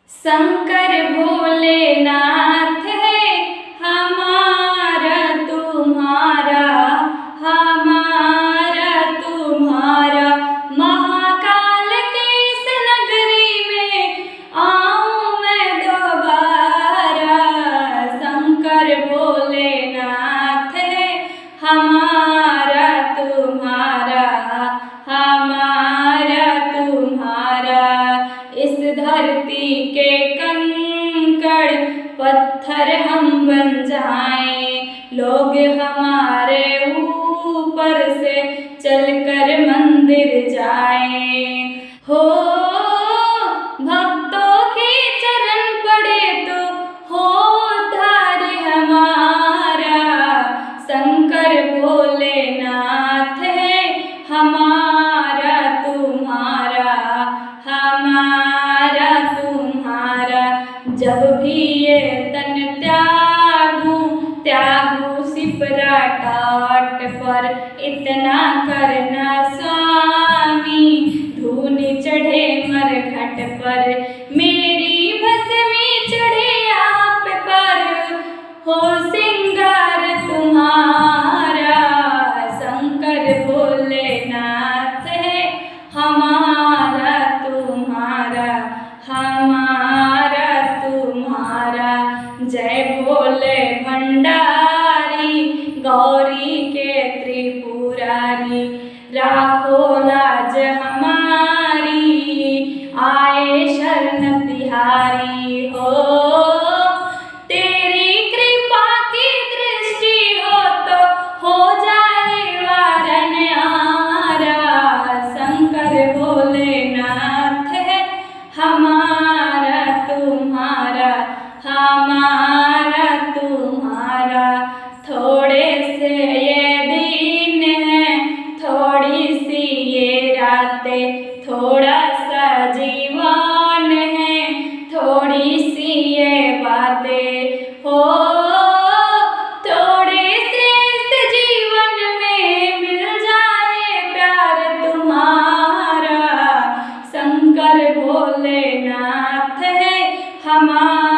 शंकर भोलेनाथ है हमारा तुम्हारा, हमारा तुम्हारा। महाकाल की इस नगरी में आऊं मैं दोबारा। शंकर भोलेनाथ है हमारा तुम्हारा, हमारा तुम्हारा। इस धरती के कंकड़ पत्थर हम बन जाएं, लोग हमारे ऊपर से चलकर मंदिर जाएं। हो भक्तों के चरण पड़े तो हो उद्धार हमारा। शंकर भोलेनाथ है हमारा तुम्हारा, हमारा तुम्हारा। जब भी ये तन त्यागूं सिपरा टाट पर, इतना करना स्वामी धूनि चढ़े मरघट पर। मेरी भस्मी चढ़े आप पर, हो सिंगार तुम्हारा। शंकर भोलेनाथ है हमारा तुम्हारा, हमारा तुम्हारा। जय भोले भंडारी गौरी के त्रिपुरारी, राखो लाज हमारी आए शरण तिहारी। हो तेरी कृपा की दृष्टि हो तो हो जाए वारन आरा। शंकर भोलेनाथ है हमारा तुम्हारा, हमारा तुम्हारा। थोड़े से ये दिन है, थोड़ी सी ये रातें, थोड़ा सा जीवन है, थोड़ी सी ये बातें। हो थोड़े से इस जीवन में मिल जाए प्यार तुम्हारा। शंकर भोलेनाथ है हमारा